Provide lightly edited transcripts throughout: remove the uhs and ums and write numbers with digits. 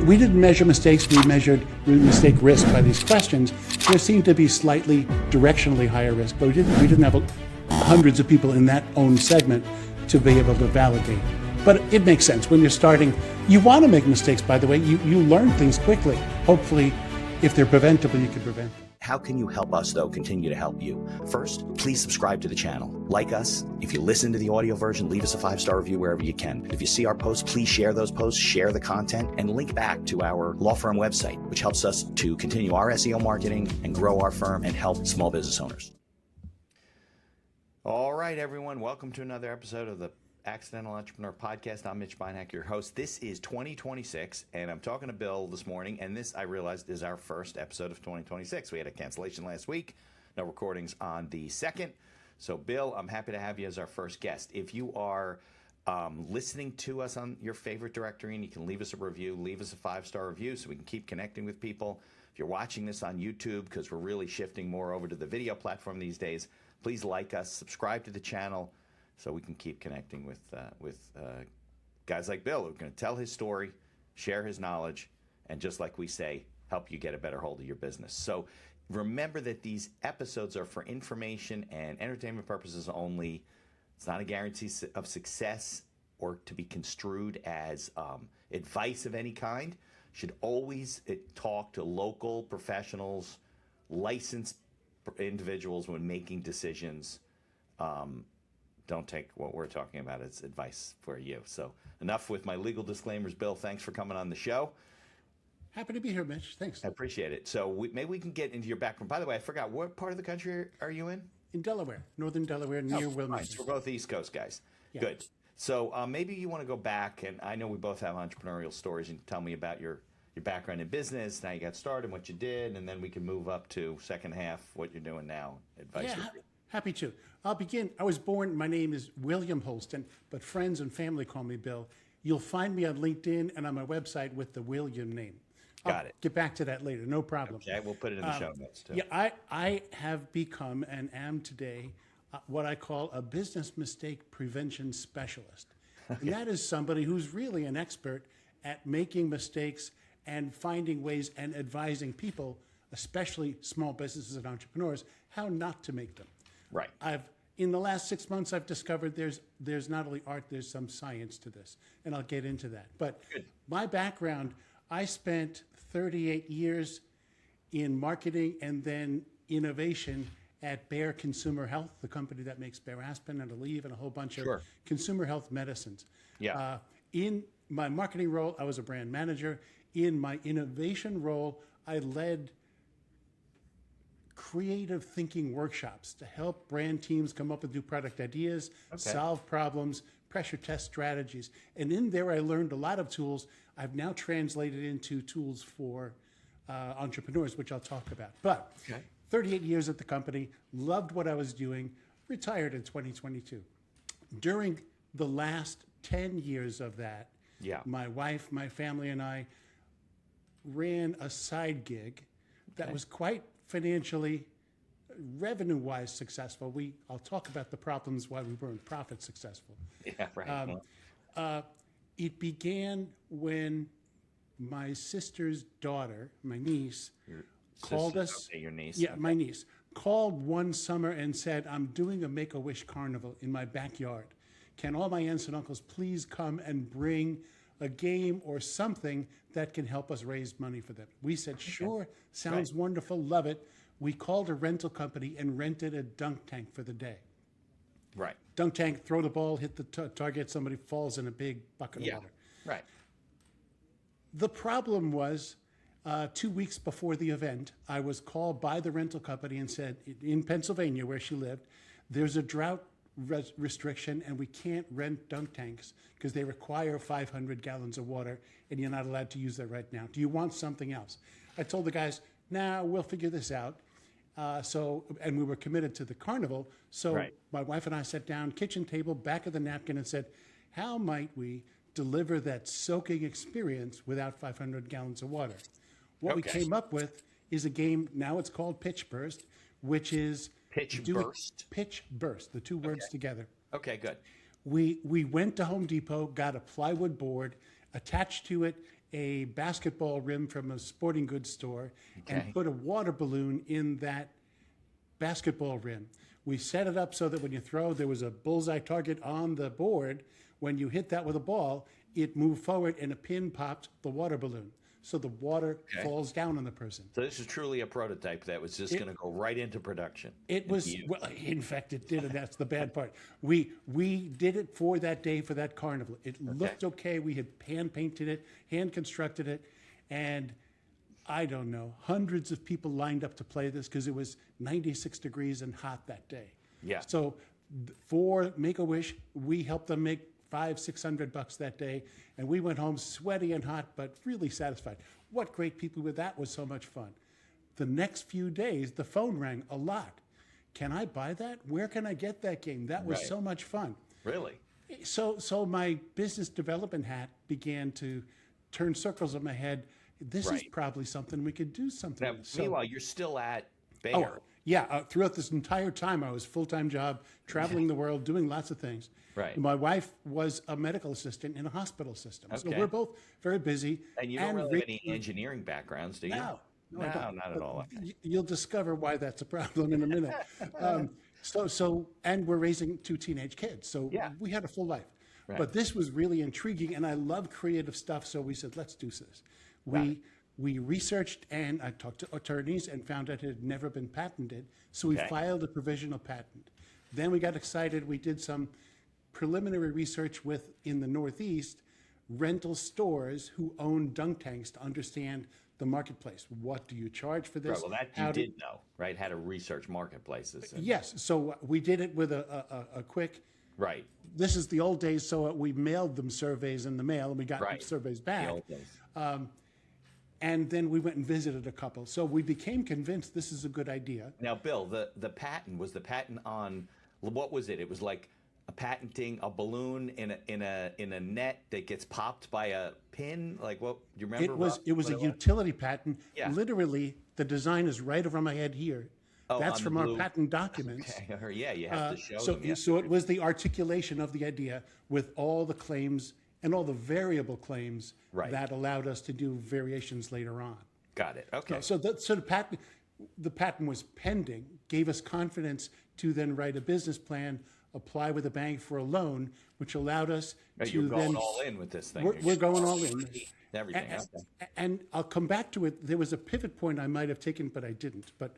we didn't measure mistakes, we measured mistake risk by these questions. There seemed to be slightly directionally higher risk, but we didn't have hundreds of people in that own segment to be able to validate. But it makes sense. When you're starting, you want to make mistakes, by the way. You learn things quickly. Hopefully, if they're preventable, you can prevent them. How can you help us, though, continue to help you? First, please subscribe to the channel. Like us. If you listen to the audio version, leave us a 5-star review wherever you can. If you see our posts, please share those posts, share the content, and link back to our law firm website, which helps us to continue our SEO marketing and grow our firm and help small business owners. All right, everyone. Welcome to another episode of the Accidental Entrepreneur Podcast. I'm Mitch Beinecke, your host. This is 2026, and I'm talking to Bill this morning, and this, I realized, is our first episode of 2026. We had a cancellation last week, no recordings on the 2nd. So, Bill, I'm happy to have you as our first guest. If you are listening to us on your favorite directory, and you can leave us a review, leave us a 5-star review so we can keep connecting with people. If you're watching this on YouTube, because we're really shifting more over to the video platform these days, please like us, subscribe to the channel, so we can keep connecting with guys like Bill, who are going to tell his story, share his knowledge, and just like we say, help you get a better hold of your business. So remember that these episodes are for information and entertainment purposes only. It's not a guarantee of success or to be construed as advice of any kind. Should always talk to local professionals, licensed individuals when making decisions. Don't take what we're talking about as advice for you. So enough with my legal disclaimers. Bill, thanks for coming on the show. Happy to be here, Mitch. Thanks. I appreciate it. So maybe we can get into your background. By the way, I forgot, what part of the country are you in? In Delaware, northern Delaware, near Wilmington. We're both East Coast guys. Yeah. Good. So maybe you want to go back, and I know we both have entrepreneurial stories, and tell me about your background in business, how you got started, what you did, and then we can move up to second half, what you're doing now, advice. Yeah, happy to. I'll begin. I was born, my name is William Holsten, but friends and family call me Bill. You'll find me on LinkedIn and on my website with the William name. Got it. Get back to that later, no problem. Okay, we'll put it in the show notes too. Yeah, I have become and am today what I call a business mistake prevention specialist. And that is somebody who's really an expert at making mistakes and finding ways and advising people, especially small businesses and entrepreneurs, how not to make them. Right. In the last 6 months, I've discovered there's not only art, there's some science to this, and I'll get into that. But my background, I spent 38 years in marketing and then innovation at Bayer Consumer Health, the company that makes Bayer aspirin and Aleve and a whole bunch of consumer health medicines. Yeah. In my marketing role, I was a brand manager. In my innovation role, I led creative thinking workshops to help brand teams come up with new product ideas, solve problems, pressure test strategies. And in there, I learned a lot of tools I've now translated into tools for entrepreneurs, which I'll talk about. But 38 years at the company, loved what I was doing, retired in 2022. During the last 10 years of that, my wife, my family, and I ran a side gig that was quite financially, revenue-wise successful. I'll talk about the problems why we weren't profit successful. Yeah, right. It began when my sister's daughter, my niece, called us. Okay, your niece. Yeah, my niece called one summer and said, "I'm doing a Make-A-Wish carnival in my backyard. Can all my aunts and uncles please come and bring a game or something that can help us raise money for them?" We said, "Sure, sounds wonderful, love it." We called a rental company and rented a dunk tank for the day. Right. Dunk tank, throw the ball, hit the target, somebody falls in a big bucket of water. Right. The problem was 2 weeks before the event, I was called by the rental company and said, in Pennsylvania, where she lived, there's a drought restriction and we can't rent dunk tanks because they require 500 gallons of water and you're not allowed to use that right now. Do you want something else? I told the guys, nah, we'll figure this out. And we were committed to the carnival. So my wife and I sat down, kitchen table, back of the napkin, and said, how might we deliver that soaking experience without 500 gallons of water? What we came up with is a game, now it's called Pitch Burst, which is Pitch Burst, the two words together. Okay, good. We went to Home Depot, got a plywood board, attached to it a basketball rim from a sporting goods store Okay. and put a water balloon in that basketball rim. We set it up so that when you throw, there was a bullseye target on the board. When you hit that with a ball, it moved forward and a pin popped the water balloon. So the water falls down on the person. So this is truly a prototype that was just going to go right into production. It was, well, in fact, it did, and that's the bad part. We did it for that day, for that carnival. It looked okay. We had hand painted it, hand constructed it, and I don't know, hundreds of people lined up to play this because it was 96 degrees and hot that day. Yeah. So for Make-A-Wish, we helped them make $500-600 that day, and we went home sweaty and hot, but really satisfied. What great people were! That was so much fun. The next few days, the phone rang a lot. Can I buy that? Where can I get that game? That was so much fun. Really? So my business development hat began to turn circles in my head. This is probably something we could do something Now, with. So, meanwhile, you're still at Bayer. throughout this entire time, I was full-time job, traveling the world, doing lots of things. Right. My wife was a medical assistant in a hospital system. So Okay. we're both very busy. And you don't really have any engineering backgrounds, do you? No, I don't. not at all. You'll discover why that's a problem in a minute. And we're raising 2 teenage kids, so we had a full life. Right. But this was really intriguing, and I love creative stuff, so we said, let's do this. We researched, and I talked to attorneys and found out it had never been patented, so we filed a provisional patent. Then we got excited. We did some preliminary research in the Northeast, rental stores who own dunk tanks to understand the marketplace. What do you charge for this? Right, well, that you did know, right? How to research marketplaces. Yes, so we did it with a quick, Right. this is the old days, so we mailed them surveys in the mail, and we got surveys back. The old days. And then we went and visited a couple. So we became convinced this is a good idea. Now, Bill, the patent was the patent on what was it? It was like patenting a balloon in a net that gets popped by a pin. Like what? Do you remember? It was a utility patent. Yeah. Literally, the design is right over my head here. Oh, that's from our patent documents. Okay. Yeah, you have to show them. So it was the articulation of the idea with all the claims and all the variable claims that allowed us to do variations later on. Got it. Okay. So the patent was pending, gave us confidence to then write a business plan, apply with a bank for a loan, which allowed us to you're going then all in with this thing. We're going all in. Everything. And I'll come back to it. There was a pivot point I might have taken, but I didn't. But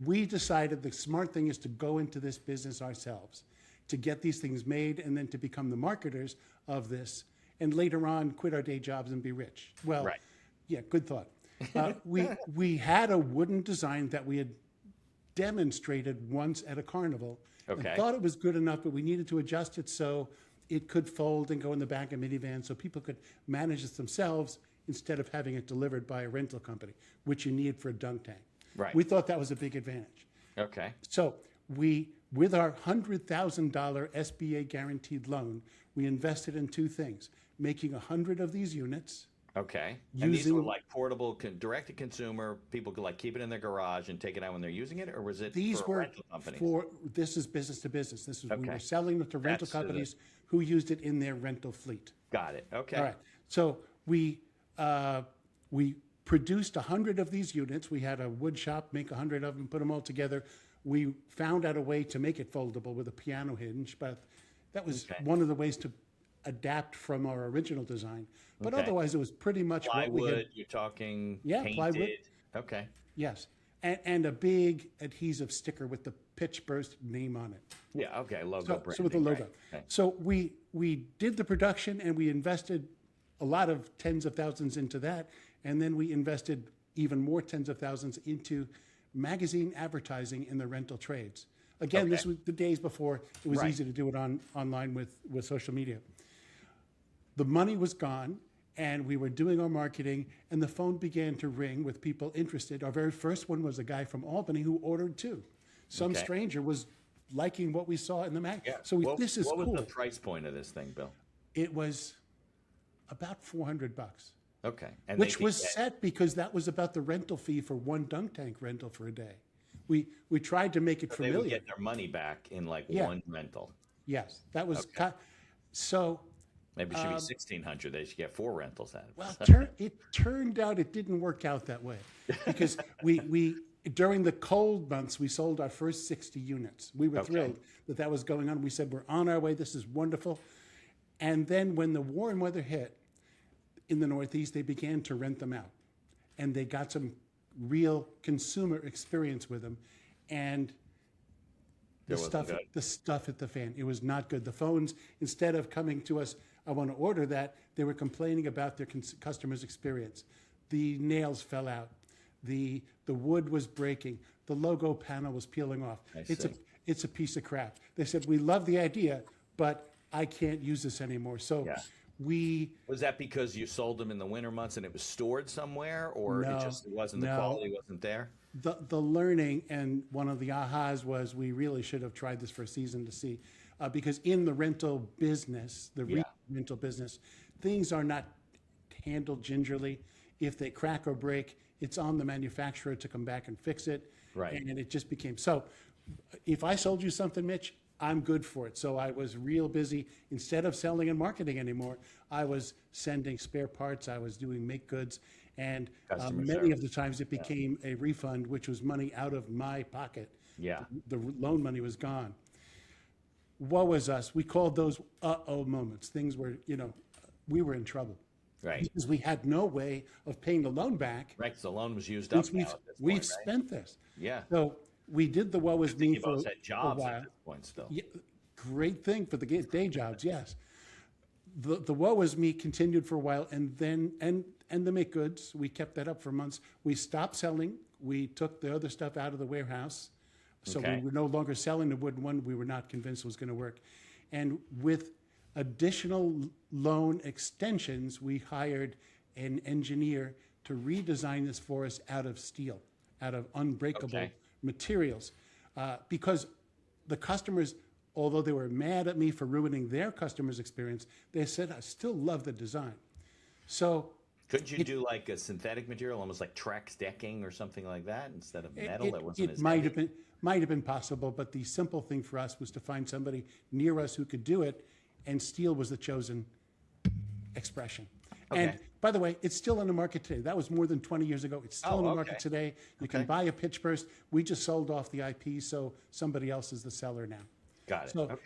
we decided the smart thing is to go into this business ourselves, to get these things made, and then to become the marketers of this, and later on quit our day jobs and be rich. Well, yeah, good thought. We had a wooden design that we had demonstrated once at a carnival. And thought it was good enough, but we needed to adjust it so it could fold and go in the back of a minivan so people could manage it themselves instead of having it delivered by a rental company, which you need for a dunk tank. Right. We thought that was a big advantage. Okay. So with our $100,000 SBA guaranteed loan, we invested in 2 things: making 100 of these units. Okay. And these were like portable, direct to consumer. People could like keep it in their garage and take it out when they're using it, or was it for rental companies? This is business to business. This is we were selling it to rental companies who used it in their rental fleet. Got it. Okay. All right. So we produced 100 of these units. We had a wood shop make 100 of them, put them all together. We found out a way to make it foldable with a piano hinge, but that was one of the ways to adapt from our original design. But otherwise, it was pretty much plywood, what we had. You're talking painted. Plywood. Okay. Yes, and a big adhesive sticker with the pitch burst name on it. Yeah. Okay. Logo branding. So with the logo. Right. Okay. So we did the production, and we invested a lot of tens of thousands into that, and then we invested even more tens of thousands into magazine advertising in the rental trades. Again, this was the days before it was easy to do it online with social media. The money was gone, and we were doing our marketing, and the phone began to ring with people interested. Our very first one was a guy from Albany who ordered 2. Some stranger was liking what we saw in the mag. Yeah. So this is cool. What was the price point of this thing, Bill? It was about $400. Okay. And which was set because that was about the rental fee for 1 dunk tank rental for a day. We tried to make it familiar. They would get their money back in like one rental. Yes, that was so. Maybe it should be 1,600. They should get 4 rentals out of it. Well, it turned out it didn't work out that way because we during the cold months, we sold our first 60 units. We were thrilled that was going on. We said, we're on our way. This is wonderful. And then when the warm weather hit in the Northeast, they began to rent them out. And they got some real consumer experience with them. And the stuff hit the fan. It was not good. The phones, instead of coming to us, I want to order that, they were complaining about their customer's experience. The nails fell out. The wood was breaking. The logo panel was peeling off. It's a piece of crap. They said, we love the idea, but I can't use this anymore. So was that because you sold them in the winter months and it was stored somewhere, or the quality wasn't there? The learning, and one of the ahas was we really should have tried this for a season to see, because in the rental business, rental business, things are not handled gingerly. If they crack or break, it's on the manufacturer to come back and fix it. Right. And it just became so. If I sold you something, Mitch, I'm good for it. So I was real busy. Instead of selling and marketing anymore, I was sending spare parts. I was doing make goods. And many of the times it became a refund, which was money out of my pocket. Yeah. The loan money was gone. Woe was us. We called those uh-oh moments. Things were, we were in trouble. Right. Because we had no way of paying the loan back. Right, because the loan was used up now at this point, we've spent this. Yeah. So we did the woe is me for had jobs a while. At this point still. Yeah, great thing for the day jobs, yes. The woe is me continued for a while, and then and the make goods, we kept that up for months. We stopped selling. We took the other stuff out of the warehouse. So we were no longer selling the wooden one. We were not convinced it was going to work. And with additional loan extensions, we hired an engineer to redesign this for us out of steel, out of unbreakable materials. Because the customers, although they were mad at me for ruining their customers' experience, they said, I still love the design. So couldn't you do like a synthetic material, almost like Trex decking or something like that, instead of metal that wasn't as heavy? It might have been possible, but the simple thing for us was to find somebody near us who could do it, and steel was the chosen expression. And by the way, it's still on the market today. That was more than 20 years ago. It's still on the market today. You can buy a pitch burst. We just sold off the IP, so somebody else is the seller now. Got it. So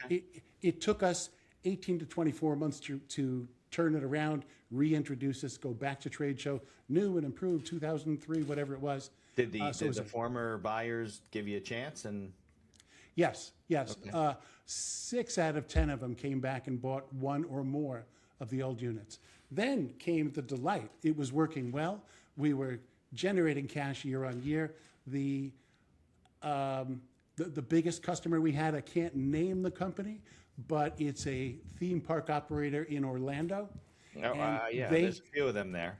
it took us 18 to 24 months to turn it around, reintroduce us, go back to trade show, new and improved 2003, whatever it was. Did the former buyers give you a chance? And Yes. 6 out of 10 of them came back and bought one or more of the old units. Then came the delight. It was working well. We were generating cash year on year. The biggest customer we had, I can't name the company, but it's a theme park operator in Orlando. There's a few of them there.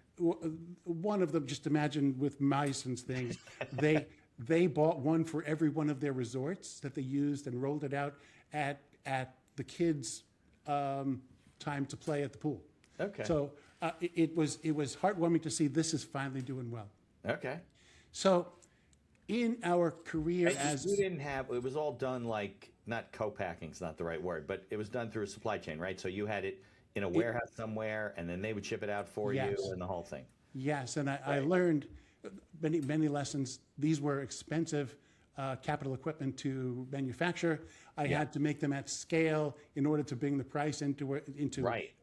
One of them, just imagine with mice and things, they bought one for every one of their resorts that they used and rolled it out at the kids' time to play at the pool. Okay. So it was heartwarming to see this is finally doing well. Okay. So in our career you didn't have, it was all done like, not co-packing is not the right word, but it was done through a supply chain, right? So you had it in a warehouse somewhere, and then they would ship it out for you and the whole thing. Yes, and I learned many lessons. These were expensive capital equipment to manufacture. I had to make them at scale in order to bring the price into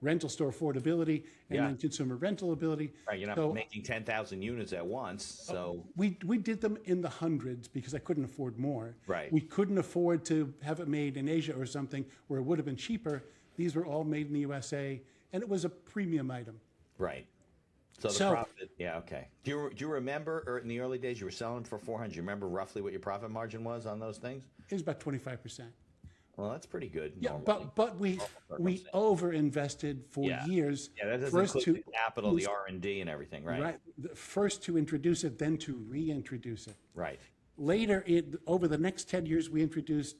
rental store affordability and then consumer rental ability. Right, you're not making 10,000 units at once, so we did them in the hundreds because I couldn't afford more. Right. We couldn't afford to have it made in Asia or something where it would have been cheaper. These were all made in the USA, and it was a premium item. Right. So the profit, okay. Do you remember, or in the early days, you were selling for 400? Do you remember roughly what your profit margin was on those things? It was about 25%. Well, that's pretty good. Yeah, normally. but we over-invested for years. Yeah, that doesn't include the capital, the R&D, and everything, right? Right. First to introduce it, then to reintroduce it. Right. Later, over the next 10 years, we introduced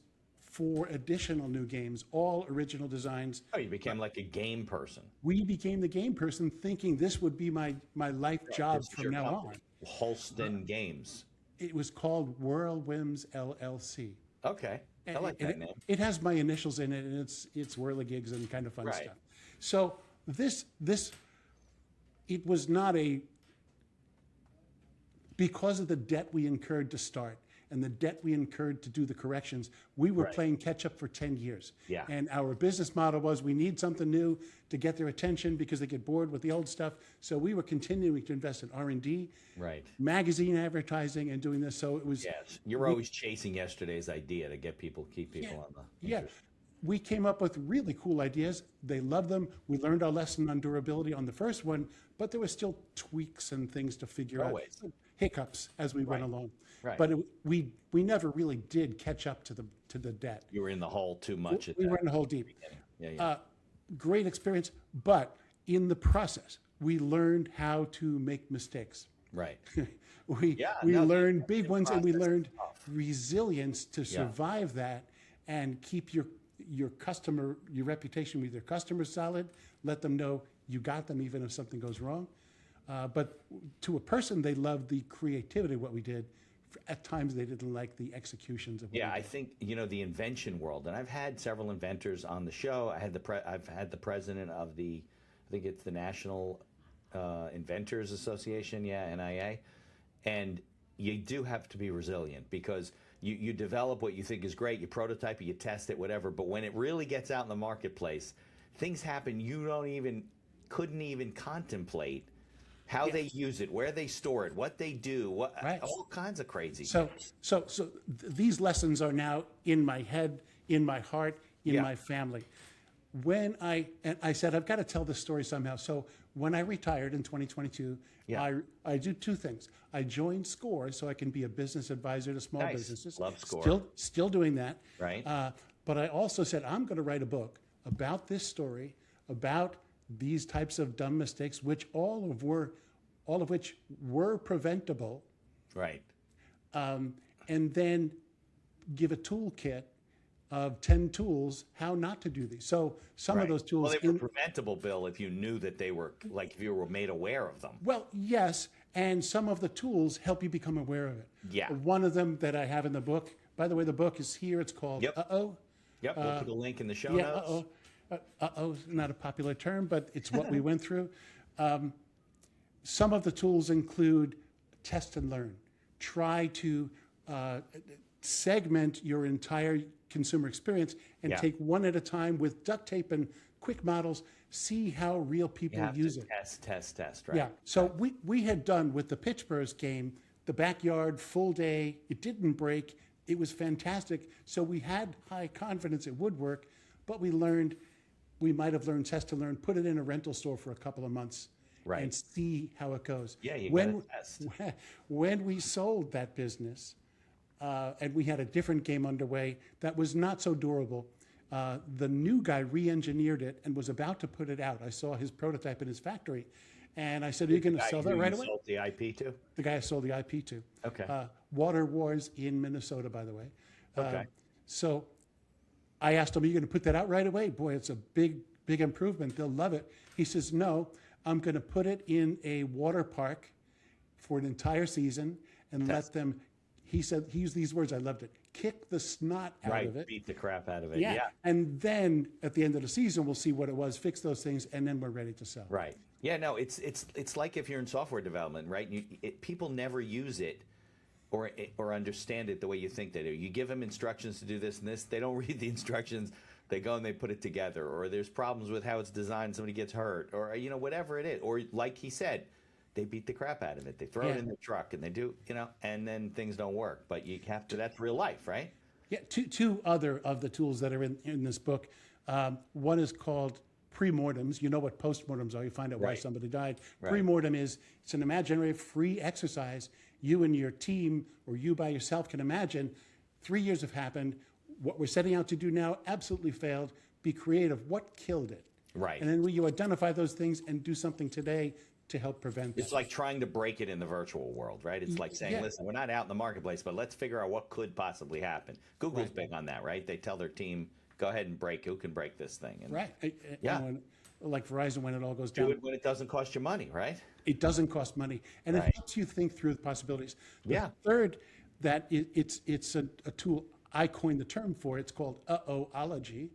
4 additional new games, all original designs. Oh, you became like a game person. We became the game person, thinking this would be my life job from now on. Holsten Games. It was called Whirlwinds LLC. Okay, I like that name. It has my initials in it, and it's whirligigs and kind of fun stuff. So it was not because of the debt we incurred to start and the debt we incurred to do the corrections, we were playing catch up for 10 years. Yeah. And our business model was we need something new to get their attention because they get bored with the old stuff. So we were continuing to invest in R&D, magazine advertising, and doing this. So it was. Yes. You're always chasing yesterday's idea to keep people on the. Yeah. We came up with really cool ideas. They loved them. We learned our lesson on durability on the first one, but there were still tweaks and things to figure out. Hiccups as we went along. Right. But we never really did catch up to the debt. You were in the hole too much. We were in the hole deep. Yeah. Great experience, but in the process, we learned how to make mistakes. Right. we learned big ones, and we learned resilience to survive that and keep your reputation with your customers solid. Let them know you got them even if something goes wrong. But to a person, they loved the creativity of what we did. At times, they didn't like the executions of what we did. I think, the invention world, and I've had several inventors on the show. I've had the president of I think it's the National Inventors Association, NIA. And you do have to be resilient because you develop what you think is great, you prototype it, you test it, whatever. But when it really gets out in the marketplace, things happen you couldn't even contemplate. How they use it, where they store it, what they do, all kinds of crazy. So these lessons are now in my head, in my heart, in my family. When I said I've got to tell this story somehow. So when I retired in 2022, I do two things. I joined SCORE so I can be a business advisor to small businesses. Love SCORE. Still doing that. Right. But I also said I'm going to write a book about this story, about these types of dumb mistakes, which all of which were preventable. Right. And then give a toolkit of 10 tools how not to do these. So some of those tools. Well, they were preventable, Bill, if you knew that they were, like if you were made aware of them. Well, yes. And some of the tools help you become aware of it. Yeah. One of them that I have in the book, by the way, the book is here. It's called Uh-Oh. Yep. We'll put a link in the show notes. Uh-oh. Uh-oh is not a popular term, but it's what we went through. Some of the tools include test and learn. Try to segment your entire consumer experience and take one at a time with duct tape and quick models. See how real people use it. Test, right? Yeah. So we had done with the Pittsburgh game, the backyard, full day. It didn't break. It was fantastic. So we had high confidence it would work, but we might have learned test and learn, put it in a rental store for a couple of months. Right. And see how it goes. Yeah, you got to test. When we sold that business, and we had a different game underway that was not so durable, the new guy re-engineered it and was about to put it out. I saw his prototype in his factory, and I said, "Are you going to sell that right away?" Sold the IP to? The guy I sold the IP to. Okay. Water Wars in Minnesota, by the way. Okay. So I asked him, "Are you going to put that out right away?" Boy, it's a big improvement. They'll love it. He says, "No. I'm going to put it in a water park for an entire season and let them," he said, he used these words, I loved it, "kick the snot out of it." Beat the crap out of it. Yeah. And then at the end of the season, we'll see what it was, fix those things, and then we're ready to sell. Right. Yeah, no, it's like if you're in software development, right? People never use it or understand it the way you think they do. You give them instructions to do this and this, they don't read the instructions. They go and they put it together, or there's problems with how it's designed, somebody gets hurt, or whatever it is. Or like he said, they beat the crap out of it. They throw it in the truck and they do, and then things don't work. But you have to, that's real life, right? Yeah, two other of the tools that are in this book. One is called pre-mortems. You know what post-mortems are. You find out why somebody died. Right. Pre-mortem it's an imaginary free exercise. You and your team, or you by yourself, can imagine 3 years have happened. What we're setting out to do now absolutely failed. Be creative. What killed it? Right. And then you identify those things and do something today to help prevent that. It's like trying to break it in the virtual world, right? It's like saying, listen, we're not out in the marketplace, but let's figure out what could possibly happen. Google's big on that, right? They tell their team, go ahead and who can break this thing. And Like Verizon, when it all goes down. Do it when it doesn't cost you money, right? It doesn't cost money. And it helps you think through the possibilities. The third, it's a tool, I coined the term for it. It's called Uh-Oh-ology.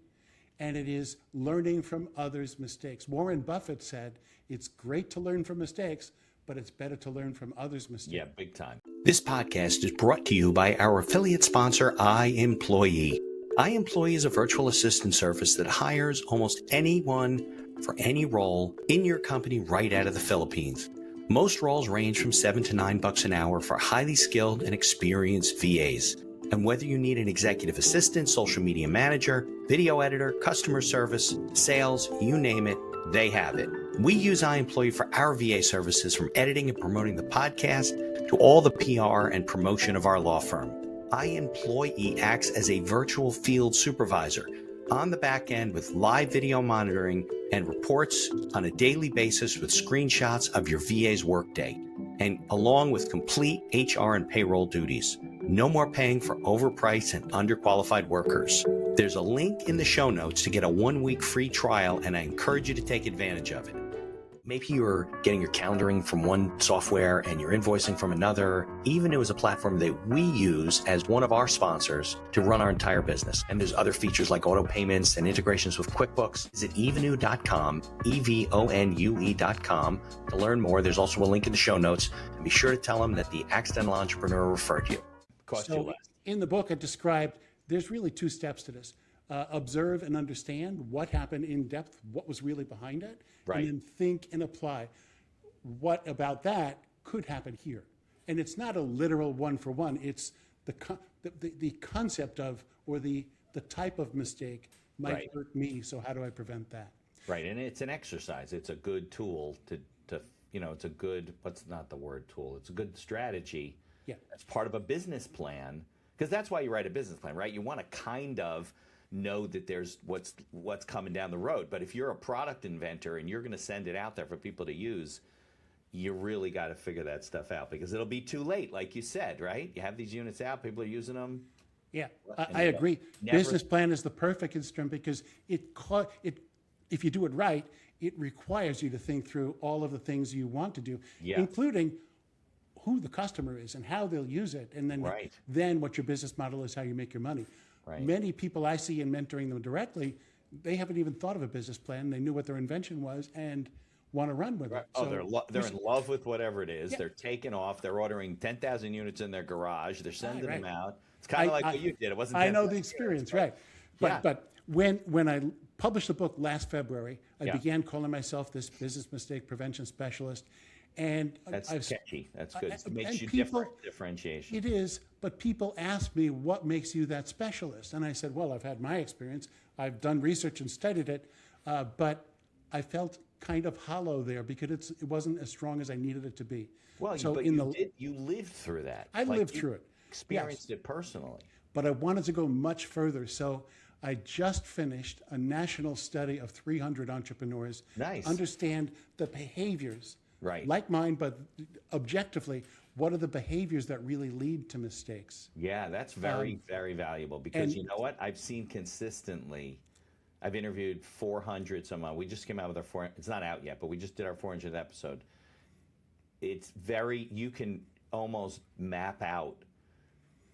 and it is learning from others' mistakes. Warren Buffett said, it's great to learn from mistakes, but it's better to learn from others' mistakes. Yeah, big time. This podcast is brought to you by our affiliate sponsor, iEmployee. iEmployee is a virtual assistant service that hires almost anyone for any role in your company right out of the Philippines. Most roles range from $7 to $9 an hour for highly skilled and experienced VAs. And whether you need an executive assistant, social media manager, video editor, customer service, sales, you name it, they have it. We use iEmployee for our VA services, from editing and promoting the podcast to all the PR and promotion of our law firm. iEmployee acts as a virtual field supervisor on the back end with live video monitoring and reports on a daily basis with screenshots of your VA's workday, and along with complete HR and payroll duties. No more paying for overpriced and underqualified workers. There's a link in the show notes to get a 1-week free trial, and I encourage you to take advantage of it. Maybe you're getting your calendaring from one software and you're invoicing from another. Evenoo is a platform that we use as one of our sponsors to run our entire business. And there's other features like auto payments and integrations with QuickBooks. Visit evenoo.com, EVONUE.com to learn more. There's also a link in the show notes. And be sure to tell them that the Accidental Entrepreneur referred you. So in the book, I described, there's really 2 steps to this. Observe and understand what happened in depth, what was really behind it, right. And then think and apply what about that could happen here. And it's not a literal one-for-one. It's the concept of, or the type of mistake might hurt me, so how do I prevent that? Right, and it's an exercise. It's a good tool to it's a good, what's not the word tool? It's a good strategy. Yeah. As part of a business plan, because that's why you write a business plan, right? You want to kind of know that there's what's coming down the road. But if you're a product inventor and you're going to send it out there for people to use, you really got to figure that stuff out, because it'll be too late, like you said, right? You have these units out, people are using them. Yeah, I agree. Business plan is the perfect instrument, because if you do it right, it requires you to think through all of the things you want to do, including who the customer is and how they'll use it, and then what your business model is, how you make your money. Right. Many people I see in mentoring them directly, they haven't even thought of a business plan. They knew what their invention was and want to run with it. Oh, so they're in love with whatever it is. Yeah. They're taking off. They're ordering 10,000 units in their garage. They're sending them out. It's kind of like what you did. It wasn't. I know the experience, right? But when I published the book last February, I began calling myself this business mistake prevention specialist. And that's catchy. That's good. It makes you differentiation. It is, but people ask me, what makes you that specialist? And I said, well, I've had my experience. I've done research and studied it, but I felt kind of hollow there, because it wasn't as strong as I needed it to be. Well, so you lived through that. I lived through it. Experienced it personally. But I wanted to go much further. So I just finished a national study of 300 entrepreneurs. Nice. Understand the behaviors. Right. Like mine, but objectively, what are the behaviors that really lead to mistakes? Yeah, that's very, very valuable, because you know what? I've seen consistently, I've interviewed 400 somehow. We just came out with it's not out yet, but we just did our 400th episode. It's you can almost map out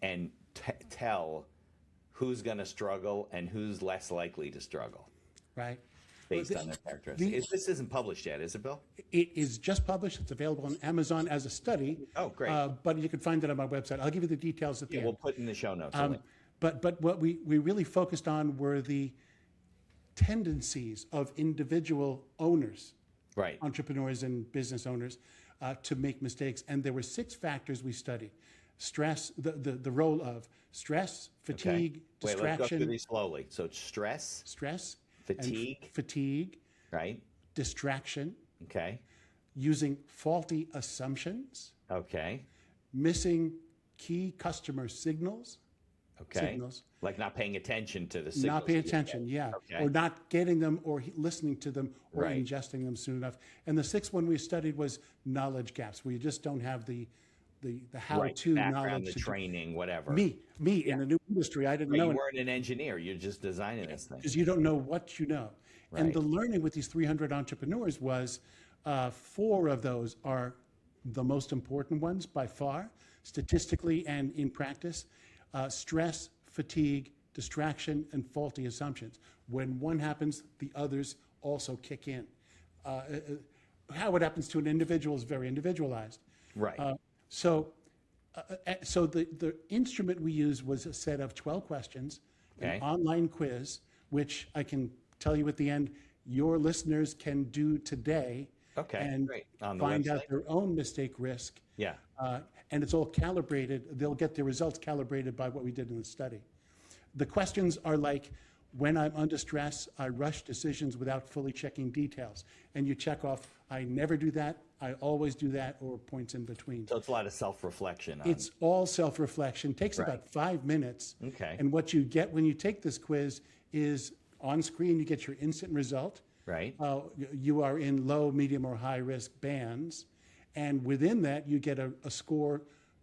and tell who's going to struggle and who's less likely to struggle. Right. Based on their characteristics. This isn't published yet, is it, Bill? It is just published. It's available on Amazon as a study. Oh, great. But you can find it on my website. I'll give you the details at the end. We'll put in the show notes. But what we really focused on were the tendencies of individual owners, entrepreneurs and business owners, to make mistakes. And there were 6 factors we studied. Stress, the role of stress, fatigue, distraction. Wait, let's go through these slowly. So it's stress. Fatigue, right? Distraction, okay. Using faulty assumptions, okay. Missing key customer signals, like not paying attention to the signals. Not paying attention, or not getting them, or listening to them, or ingesting them soon enough. And the 6th one we studied was knowledge gaps, where you just don't have the how-to knowledge, the training, whatever. Me in a new industry, I didn't know. You weren't an engineer. You're just designing this thing. Because you don't know what you know. Right. And the learning with these 300 entrepreneurs was 4 of those are the most important ones by far, statistically and in practice. Stress, fatigue, distraction, and faulty assumptions. When one happens, the others also kick in. How it happens to an individual is very individualized. Right. So the instrument we used was a set of 12 questions, Okay. an online quiz, which I can tell you at the end, your listeners can do today Okay, and great. On the find website? out their own mistake risk. Yeah. And it's all calibrated. They'll get their results calibrated by what we did in the study. The questions are like, when I'm under stress, I rush decisions without fully checking details. And you check off, I never do that, I always do that, or points in between. So it's a lot of self-reflection. It's all self-reflection, takes Right. about 5 minutes. Okay. And what you get when you take this quiz is on screen, you get your instant result. Right. You are in low, medium, or high risk bands. And within that, you get a score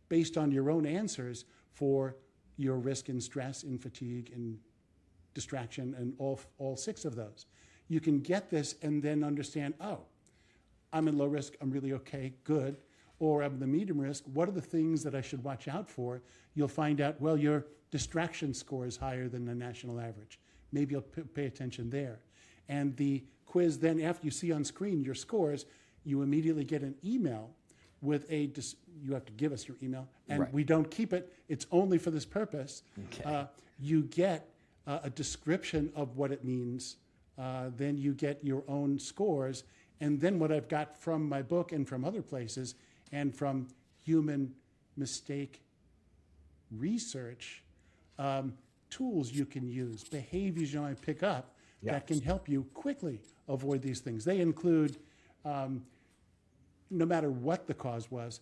based on your own answers for your risk in stress, in fatigue, in distraction, and all 6 of those. You can get this and then understand, oh, I'm in low risk, I'm really okay, good. Or I'm in the medium risk, what are the things that I should watch out for? You'll find out, well, your distraction score is higher than the national average. Maybe you'll pay attention there. And the quiz then, after you see on screen your scores, you immediately get an email with you have to give us your email, and Right. we don't keep it, it's only for this purpose. Okay. You get a description of what it means, then you get your own scores, and then what I've got from my book and from other places, and from human mistake research, tools you can use, behaviors you might pick up that can help you quickly avoid these things. They include, no matter what the cause was,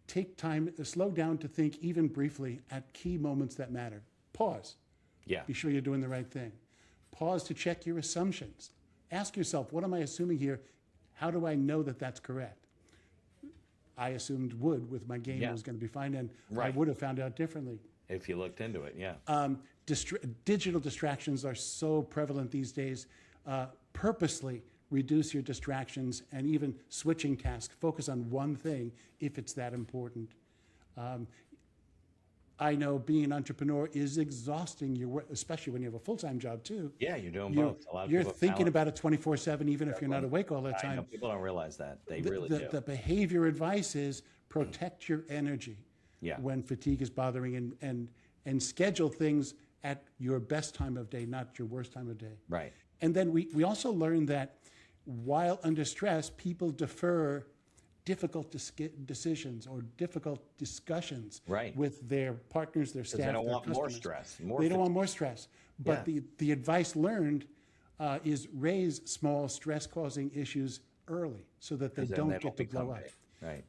take time, slow down to think even briefly at key moments that matter. Pause. Yeah. Be sure you're doing the right thing. Pause to check your assumptions. Ask yourself, what am I assuming here? How do I know that that's correct? I assumed wood with my game was going to be fine, and I Right. would have found out differently. If you looked into it, yeah. Digital distractions are so prevalent these days. Purposely reduce your distractions and even switching tasks. Focus on one thing if it's that important. I know being an entrepreneur is exhausting, especially when you have a full-time job too. Yeah, you're doing both. A lot of You're people have thinking balance. about it 24/7, even if you're not awake all the I know time. people don't realize that. They really do. The behavior advice is protect your energy Yeah. when fatigue is bothering, and schedule things at your best time of day, not your worst time of day. Right. And then we also learned that while under stress, people defer difficult decisions or difficult discussions Right. with their partners, their staff, They don't their want more customers. stress. They don't want more stress. But the advice learned is raise small stress-causing issues early so that they 'Cause then don't they get don't to blow become up. big.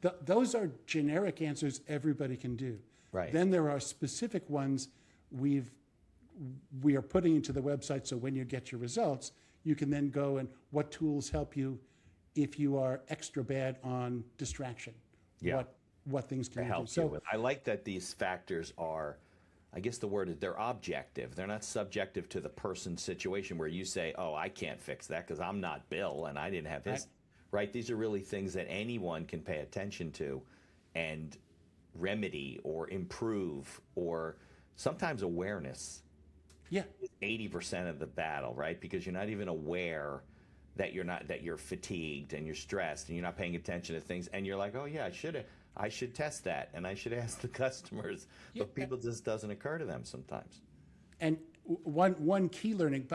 Right. Those are generic answers everybody can do. Right. Then there are specific ones we are putting into the website, so when you get your results, you can then go and what tools help you if you are extra bad on distraction. Yeah. What things can To you do? help you with. I like that these factors are, I guess the word is they're objective. They're not subjective to the person's situation where you say, oh, I can't fix that because I'm not Bill and I didn't have his. Right. These are really things that anyone can pay attention to and remedy or improve, or sometimes awareness Yeah. is 80% of the battle, right? Because you're not even aware that you're fatigued and you're stressed and you're not paying attention to things, and you're like, oh yeah, I should test that and I should ask the customers, but people just doesn't occur to them sometimes. And one key learning,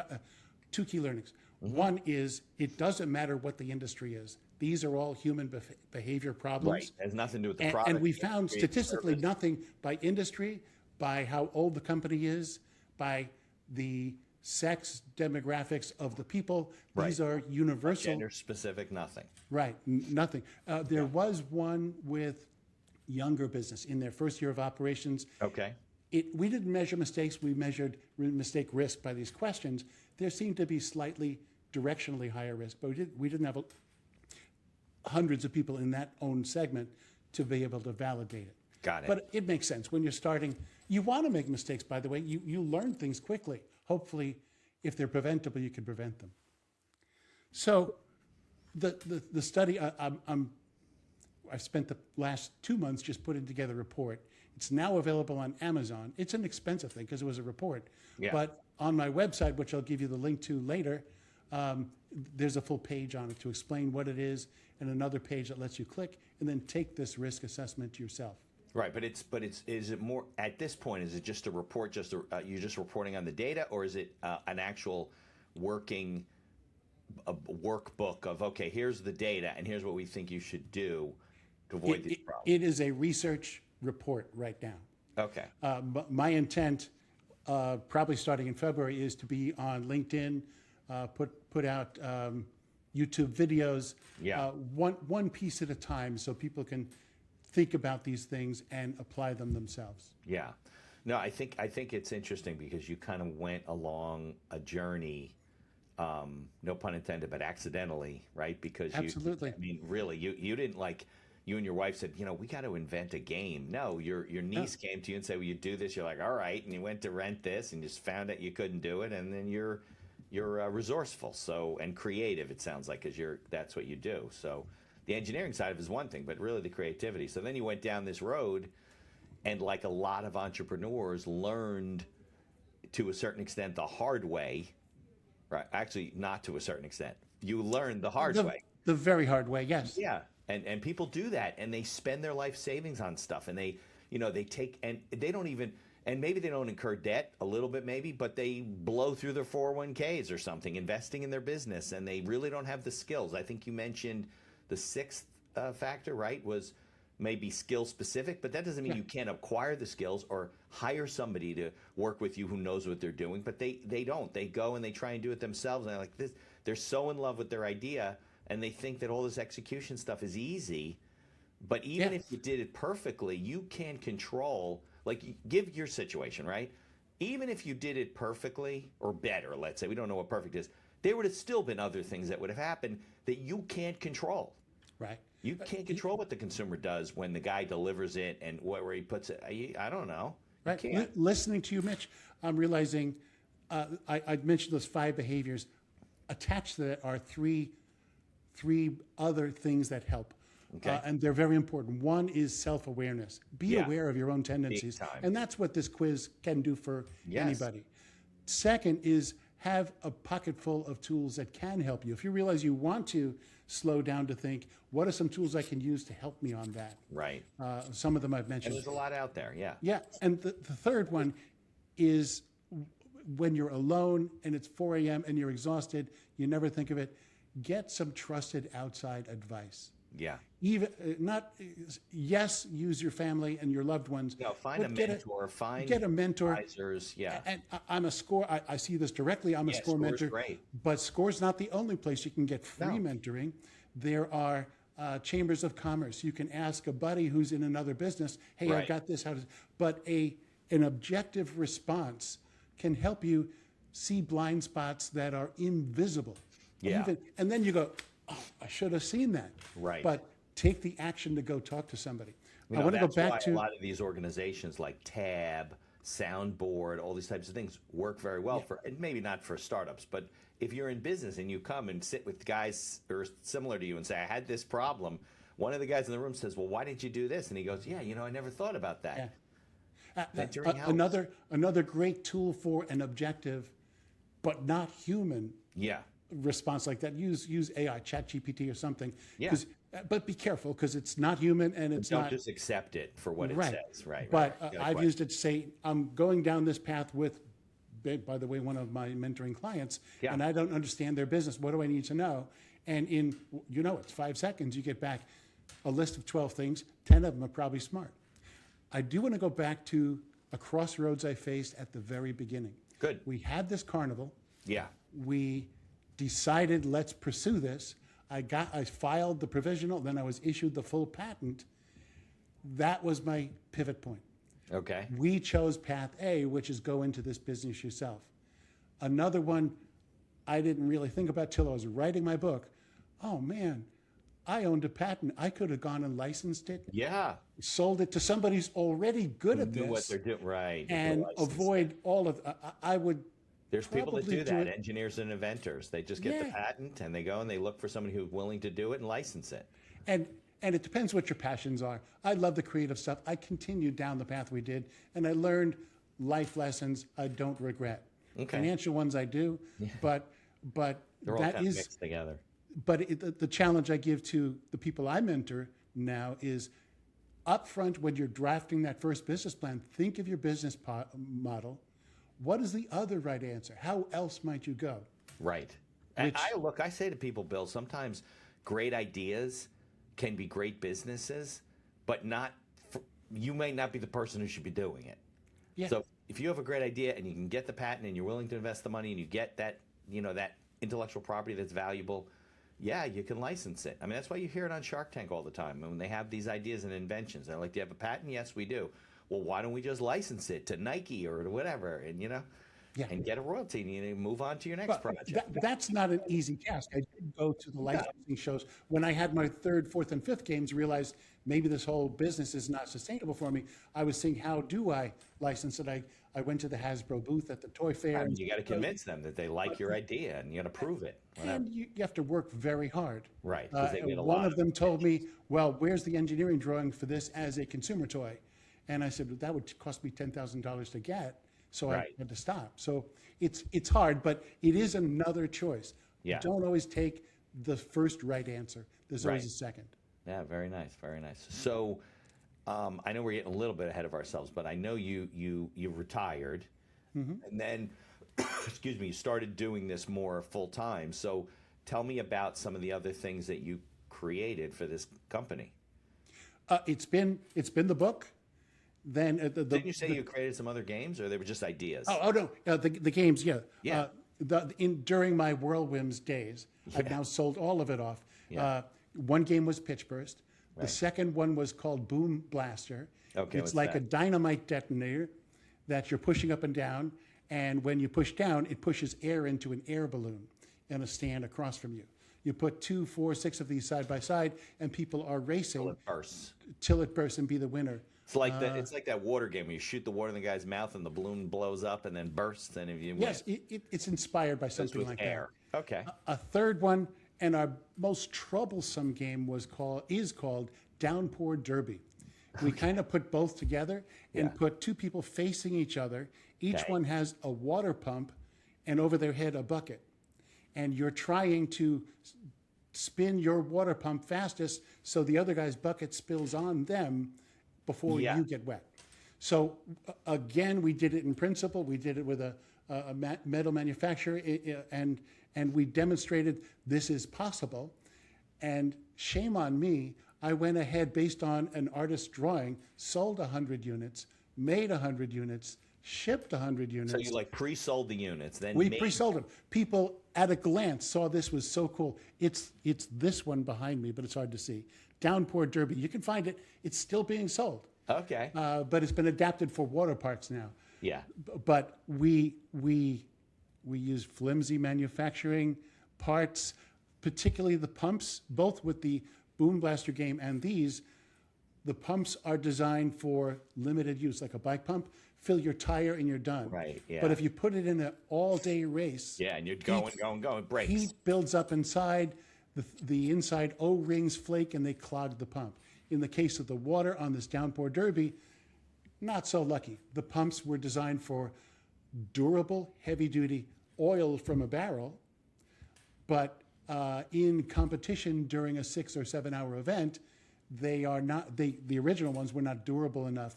two key learnings. Mm-hmm. One is it doesn't matter what the industry is. These are all human behavior problems. Right. It has nothing to do with the And, product. and we found industry, statistically service. nothing by industry, by how old the company is, by the sex demographics of the people. Right. These are universal. Gender specific, nothing. Right, nothing. There was one with younger business in their first year of operations. Okay. We didn't measure mistakes, we measured mistake risk by these questions. There seemed to be slightly directionally higher risk, but we didn't have hundreds of people in that own segment to be able to validate it. Got it. But it makes sense. When you're starting, you want to make mistakes, by the way. You learn things quickly. Hopefully, if they're preventable, you can prevent them. So the study, I've spent the last 2 months just putting together a report. It's now available on Amazon. It's an expensive thing because it was a report. Yeah. But on my website, which I'll give you the link to later, there's a full page on it to explain what it is, and another page that lets you click and then take this risk assessment yourself. Right, but is it more at this point? Is it just a report? You're just reporting on the data, or is it an actual working workbook of, okay, here's the data and here's what we think you should do to avoid these problems? It is a research report right now. Okay. But my intent, probably starting in February, is to be on LinkedIn, put out YouTube videos, Yeah. one piece at a time, so people can think about these things and apply them themselves. Yeah. No, I think it's interesting because you kind of went along a journey, no pun intended, but accidentally, right? Because Absolutely. I mean, really, you didn't like. You and your wife said, we got to invent a game. No, your niece came to you and said, "Will you do this?" You're like, "All right," and you went to rent this and just found out you couldn't do it, and then you're resourceful, and creative. It sounds like, because that's what you do. So the engineering side of it is one thing, but really the creativity. So then you went down this road, and like a lot of entrepreneurs, learned to a certain extent the hard way. Right? Actually, not to a certain extent. You learned the hard way. The very hard way, yes. Yeah. And people do that, and they spend their life savings on stuff, and they take, and they don't even, and maybe they don't incur debt a little bit, maybe, but they blow through their 401ks or something, investing in their business, and they really don't have the skills. I think you mentioned the sixth factor, right, was maybe skill specific, but that doesn't mean you can't acquire the skills or hire somebody to work with you who knows what they're doing, but they don't. They go and they try and do it themselves, and they're so in love with their idea, and they think that all this execution stuff is easy. But even if you did it perfectly, you can control, like, give your situation, right? Even if you did it perfectly or better, let's say, we don't know what perfect is, there would have still been other things that would have happened that you can't control. Right. You can't control what the consumer does when the guy delivers it and where he puts it. I don't know. Right. You can't. Listening to you, Mitch, I'm realizing I mentioned those 5 behaviors. Attached to that are three other things that help. Okay. And they're very important. One is self-awareness. Be aware of your own tendencies. Big time. And that's what this quiz can do for Yes. anybody. Second is have a pocket full of tools that can help you. If you realize you want to slow down to think, what are some tools I can use to help me on that? Right. Some of them I've And mentioned. there's a lot out there, yeah. Yeah, and the third one is when you're alone and it's 4 a.m. and you're exhausted, you never think of it, get some trusted outside advice. Yeah. Even yes, use your family and your loved ones. No, find a but mentor, get a mentor. advisors, yeah. And I'm a SCORE. I see this directly. I'm a SCORE SCORE's mentor. great. But SCORE's not the only place you can get free No. mentoring. There are chambers of commerce. You can ask a buddy who's in another business, hey, Right. I've got this. But an objective response can help you see blind spots that are invisible. Yeah. And then you go, oh, I should have seen that. Right. But take the action to go talk to somebody. You I know, want to go that's back why to a lot of these organizations like Tab, Soundboard, all these types of things work very well for, and maybe not for startups, but if you're in business and you come and sit with guys who are similar to you and say, I had this problem, one of the guys in the room says, well, why didn't you do this? And he goes, yeah, I never thought about that. Mentoring helps. Another great tool for an objective, but not human Yeah. response like that. Use AI, ChatGPT or something. Yeah. But be careful because it's not human and it's Don't not. just accept it for what Right. it says. Right. But You gotta I've question. used it to say, I'm going down this path with, by the way, one of my mentoring clients, Yeah. and I don't understand their business. What do I need to know? And it's 5 seconds, you get back a list of 12 things. 10 of them are probably smart. I do want to go back to a crossroads I faced at the very beginning. Good. We had this carnival. Yeah. We decided, let's pursue this. I filed the provisional, then I was issued the full patent. That was my pivot point. Okay. We chose path A, which is go into this business yourself. Another one I didn't really think about till I was writing my book. Oh man, I owned a patent. I could have gone and licensed it, Yeah. sold it to somebody who's already good at Do what this, they're doing. Right. and avoid all of. I would. There's people that probably do do that, it. engineers and inventors. They just get the Yeah. patent and they go and they look for somebody who's willing to do it and license it. And And it depends what your passions are. I love the creative stuff. I continued down the path we did, and I learned life lessons I don't regret. Okay. Financial ones I do, but They're all that kind of is, mixed together. but the challenge I give to the people I mentor now is upfront when you're drafting that first business plan, think of your business model. What is the other right answer? How else might you go? Right. And I say to people, Bill, sometimes great ideas can be great businesses, but you may not be the person who should be doing it. Yeah. So if you have a great idea and you can get the patent and you're willing to invest the money and you get that, that intellectual property that's valuable, yeah, you can license it. I mean, that's why you hear it on Shark Tank all the time. When they have these ideas and inventions, they're like, do you have a patent? Yes, we do. Well, why don't we just license it to Nike or whatever, and and get a royalty, and you move on to your next project. That's not an easy task. I did go to the licensing shows. When I had my third, fourth, and fifth games, realized maybe this whole business is not sustainable for me. I was saying, how do I license it? I went to the Hasbro booth at the toy fair. You got to convince them that they like your idea, and you got to prove it. And you have to work very hard. Right. They get one of them told me, well, where's the engineering drawing for this as a consumer toy? And I said, well, that would cost me $10,000 to get. So I had to stop. So it's hard, but it is another choice. Yeah. You don't always take the first right answer. There's always a second. Yeah, very nice, very nice. So I know we're getting a little bit ahead of ourselves, but I know you retired, and then, excuse me, you started doing this more full time. So tell me about some of the other things that you created for this company. It's been the book. Then didn't you say you created some other games, or they were just ideas? Oh no, the games, yeah. Yeah. During my Whirlwinds days, I've now sold all of it off. Yeah. One game was Pitch Burst. The second one was called Boom Blaster. Okay, it's like a dynamite detonator that you're pushing up and down, and when you push down, it pushes air into an air balloon in a stand across from you. You put 2, 4, 6 of these side by side, and people are racing till it bursts and be the winner. It's like it's like that water game where you shoot the water in the guy's mouth and the balloon blows up and then bursts, and if you win. Yes, it's inspired by something like air. that. Okay. A third one, and our most troublesome game is called Downpour Derby. We kind of put both together and put two people facing each other. Each one has a water pump, and over their head a bucket, and you're trying to spin your water pump fastest so the other guy's bucket spills on them before you get wet. So again, we did it in principle. We did it with a metal manufacturer, and we demonstrated this is possible. And shame on me, I went ahead based on an artist's drawing, sold 100 units, made 100 units, shipped 100 units. So you pre-sold the units, then we pre-sold them. People at a glance saw this was so cool. It's this one behind me, but it's hard to see. Downpour Derby. You can find it. It's still being sold. Okay. But it's been adapted for water parks now. Yeah. But we use flimsy manufacturing parts, particularly the pumps, both with the Boom Blaster game and these. The pumps are designed for limited use, like a bike pump. Fill your tire and you're done. Right, yeah. But if you put it in an all-day race, and you're going, it breaks. Heat builds up inside. The inside O-rings flake and they clog the pump. In the case of the water on this Downpour Derby, not so lucky. The pumps were designed for durable, heavy-duty oil from a barrel, but in competition during a 6 or 7 hour event, they are not. The original ones were not durable enough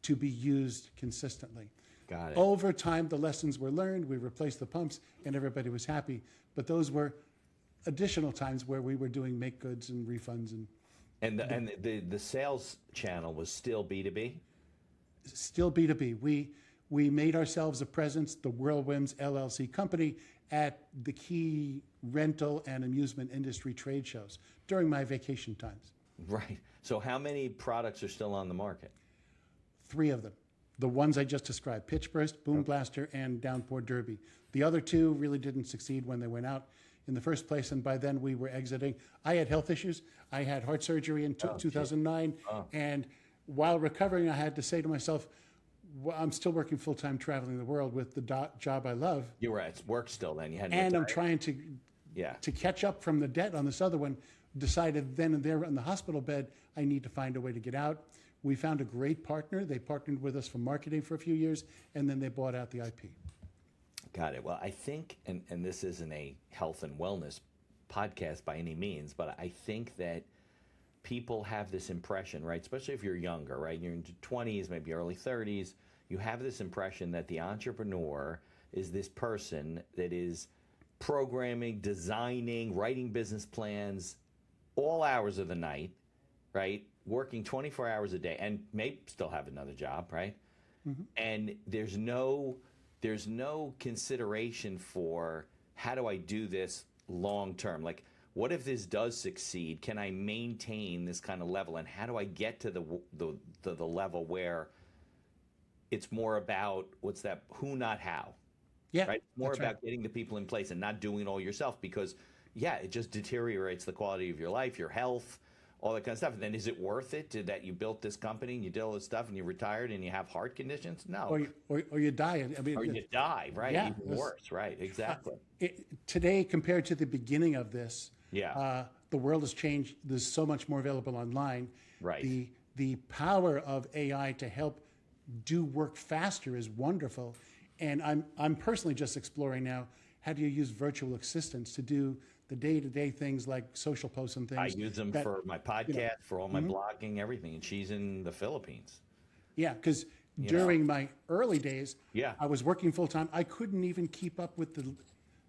to be used consistently. Got it. Over time, the lessons were learned. We replaced the pumps, and everybody was happy. But those were additional times where we were doing make goods and refunds and the sales channel was still B2B. Still B2B. We made ourselves a presence, the Whirlwinds LLC company, at the key rental and amusement industry trade shows during my vacation times. Right. So how many products are still on the market? 3 of them. The ones I just described, Pitch Burst, Boom Blaster, and Downpour Derby. The other 2 really didn't succeed when they went out in the first place, and by then we were exiting. I had health issues. I had heart surgery in 2009, and while recovering, I had to say to myself, well, I'm still working full-time traveling the world with the job I love. You were at work still then. You had and I'm trying to catch up from the debt on this other one. decided then and there in the hospital bed, I need to find a way to get out. We found a great partner. They partnered with us for marketing for a few years, and then they bought out the IP. Got it. Well, I think, and this isn't a health and wellness podcast by any means, but I think that people have this impression, right? Especially if you're younger, right? You're in your 20s, maybe early 30s. You have this impression that the entrepreneur is this person that is programming, designing, writing business plans all hours of the night, right? Working 24 hours a day and may still have another job, right? Mm-hmm. And there's no consideration for how do I do this long term? Like, what if this does succeed? Can I maintain this kind of level? And how do I get to the level where it's more about who, not how? Yeah, right. More about right. getting the people in place and not doing it all yourself, because it just deteriorates the quality of your life, your health, all that kind of stuff. And then is it worth it that you built this company and you did all this stuff and you retired and you have heart conditions? No. Or you die. I mean, or you die, right? Yeah, even worse, right? Exactly. Today, compared to the beginning of this, Yeah. The world has changed. There's so much more available online. Right. The power of AI to help do work faster is wonderful. And I'm personally just exploring now, how do you use virtual assistants to do the day-to-day things like social posts and things? I use them for my podcast, for all my blogging, everything. And she's in the Philippines. Yeah, because during my early days, Yeah. I was working full-time. I couldn't even keep up with the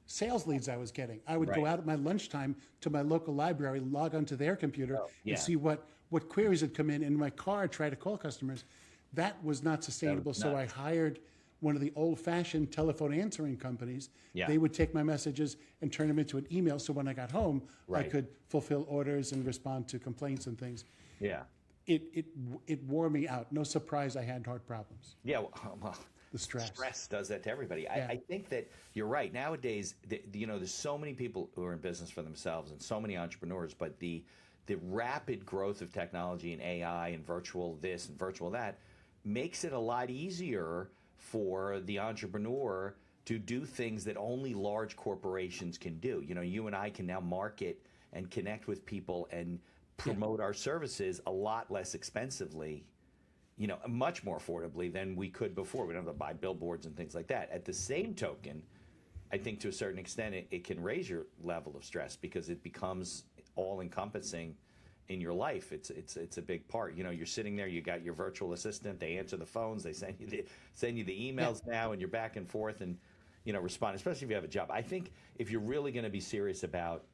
sales leads I was getting. I would go out at my lunchtime to my local library, log onto their computer, and see what queries had come in my car, try to call customers. That was not sustainable, so I hired one of the old-fashioned telephone answering companies. Yeah. They would take my messages and turn them into an email, so when I got home, I could fulfill orders and respond to complaints and things. Yeah. It wore me out. No surprise I had heart problems. Yeah, well, the stress. Stress does that to everybody. I think that you're right. Nowadays, there's so many people who are in business for themselves and so many entrepreneurs, but the rapid growth of technology and AI and virtual this and virtual that makes it a lot easier for the entrepreneur to do things that only large corporations can do. You and I can now market and connect with people and promote our services a lot less expensively, much more affordably than we could before. We don't have to buy billboards and things like that. At the same token, I think to a certain extent it can raise your level of stress because it becomes all-encompassing in your life. It's a big part. You're sitting there, you got your virtual assistant, they answer the phones, they send you the emails now, and you're back and forth and respond, especially if you have a job. I think if you're really going to be serious about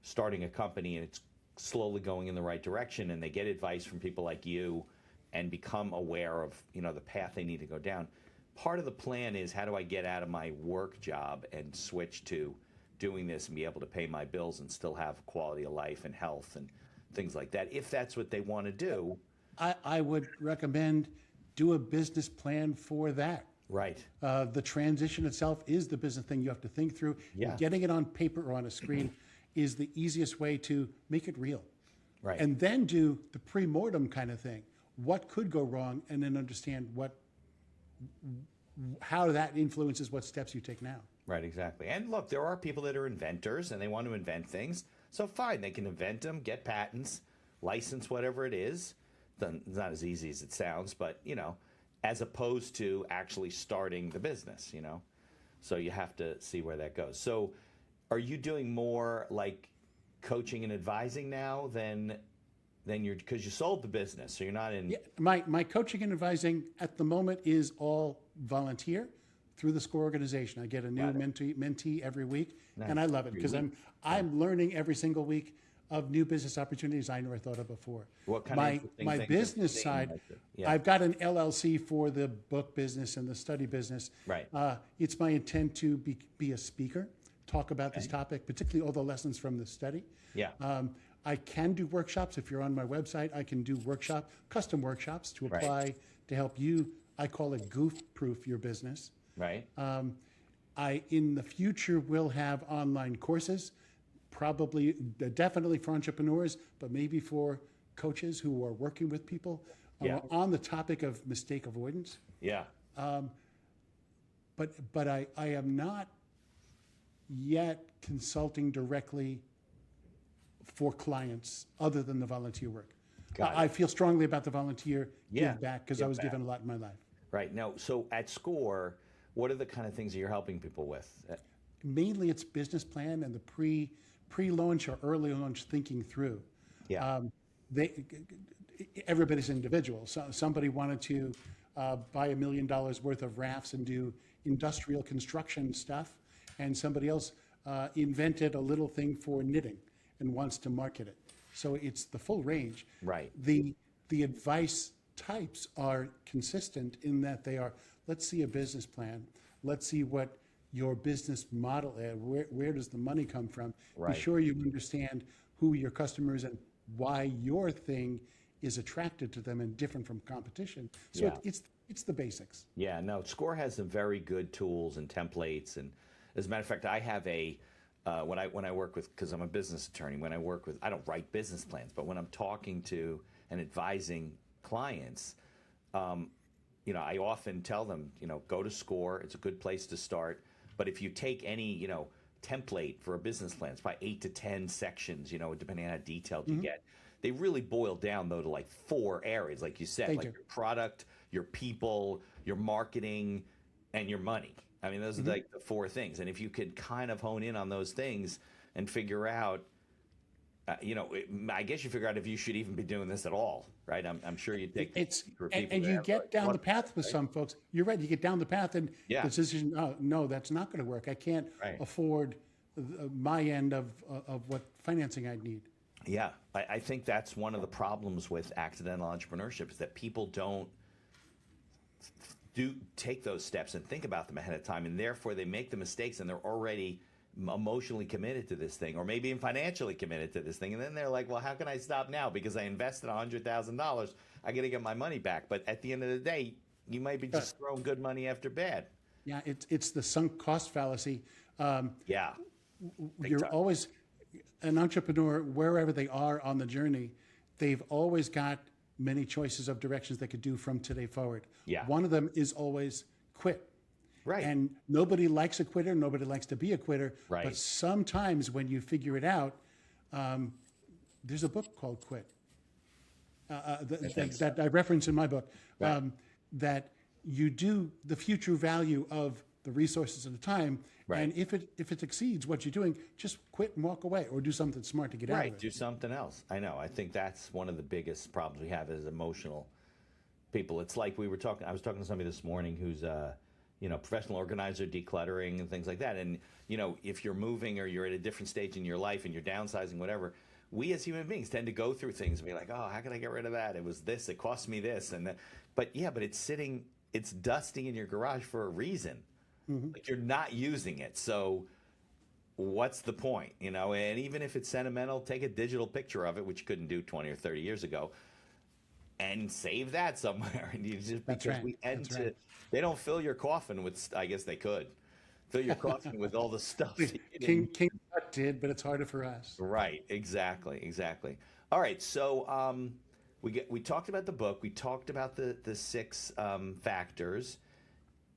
starting a company and it's slowly going in the right direction and they get advice from people like you and become aware of the path they need to go down, part of the plan is, how do I get out of my work job and switch to doing this and be able to pay my bills and still have quality of life and health and things like that, if that's what they want to do. I would recommend do a business plan for that. Right. The transition itself is the business thing you have to think through. Yeah. Getting it on paper or on a screen is the easiest way to make it real. Right. And then do the pre-mortem kind of thing. What could go wrong, and then understand how that influences what steps you take now. Right, exactly. And look, there are people that are inventors and they want to invent things. So fine, they can invent them, get patents, license whatever it is. It's not as easy as it sounds, but, as opposed to actually starting the business, So you have to see where that goes. So are you doing more like coaching and advising now than because you sold the business, so you're not in... Yeah, my coaching and advising at the moment is all volunteer through the SCORE organization. I get a new mentee every week, and I love it because I'm learning every single week of new business opportunities I never thought of before. What kind of my business side, I've got an LLC for the book business and the study business. Right. It's my intent to be a speaker, talk about this topic, particularly all the lessons from the study. Yeah. I can do workshops. If you're on my website, I can do custom workshops to apply to help you. I call it goof-proof your business. Right. I, in the future, will have online courses, definitely for entrepreneurs, but maybe for coaches who are working with people on the topic of mistake avoidance. Yeah. But I am not yet consulting directly for clients other than the volunteer work. Got it. I feel strongly about the volunteer Yeah, give back because I give was back. given a lot in my life. Right. Now, so at SCORE, what are the kind of things that you're helping people with? Mainly it's business plan and the pre-launch or early launch thinking through. Yeah. They everybody's individual. So somebody wanted to buy $1 million worth of rafts and do industrial construction stuff, and somebody else invented a little thing for knitting and wants to market it. So it's the full range. Right. The advice types are consistent in that they are, let's see a business plan, let's see what your business model is, where does the money come from? Right. Be sure you understand who your customers and why your thing is attracted to them and different from competition. So Yeah. it's the basics. Yeah, no, SCORE has some very good tools and templates. And as a matter of fact, I have when I work with, because I'm a business attorney, when I work with, I don't write business plans, but when I'm talking to and advising clients, I often tell them, go to SCORE. It's a good place to start. But if you take any, template for a business plan, it's probably 8 to 10 sections, depending on how detailed you get. They really boil down, though, to like 4 areas, like you said, They like do. your product, your people, your marketing, and your money. I mean, those are like the 4 things. And if you could kind of hone in on those things and figure out, I guess you figure out if you should even be doing this at all, right? I'm sure you take for people And that you have, get like, down one- the path with some folks. You're right. You get down the path and Yeah. the decision, oh, no, that's not going to work. I can't Right. afford my end of what financing I'd need. Yeah, I think that's one of the problems with accidental entrepreneurship is that people don't do take those steps and think about them ahead of time, and therefore they make the mistakes and they're already emotionally committed to this thing, or maybe even financially committed to this thing, and then they're like, well, how can I stop now because I invested $100,000? I got to get my money back. But at the end of the day, you might be just throwing good money after bad. Yeah, it's the sunk cost fallacy. Yeah, big You're time. always an entrepreneur wherever they are on the journey. They've always got many choices of directions they could do from today forward. Yeah. One of them is always quit. Right. And nobody likes a quitter. Nobody likes to be a quitter. Right. But sometimes when you figure it out, there's a book called Quit that I reference in my book. Right. That you do the future value of the resources at the time. Right. And if it exceeds what you're doing, just quit and walk away, or do something smart to get out of Right, it. do something else. I know. I think that's one of the biggest problems we have as emotional people. It's like I was talking to somebody this morning who's professional organizer, decluttering and things like that. And, if you're moving or you're at a different stage in your life and you're downsizing, whatever, we as human beings tend to go through things and be like, oh, how can I get rid of that? It was this, it cost me this. And that. But it's dusty in your garage for a reason. Like you're not using it. So what's the point? And even if it's sentimental, take a digital picture of it, which you couldn't do 20 or 30 years ago, and save that somewhere. And That's because right. we end That's to, right. they don't fill your coffin with, I guess they could fill your coffin with all the stuff. that you didn't- King Tut did, but it's harder for us. Right. Exactly. All right. So we talked about the book. We talked about the 6 factors.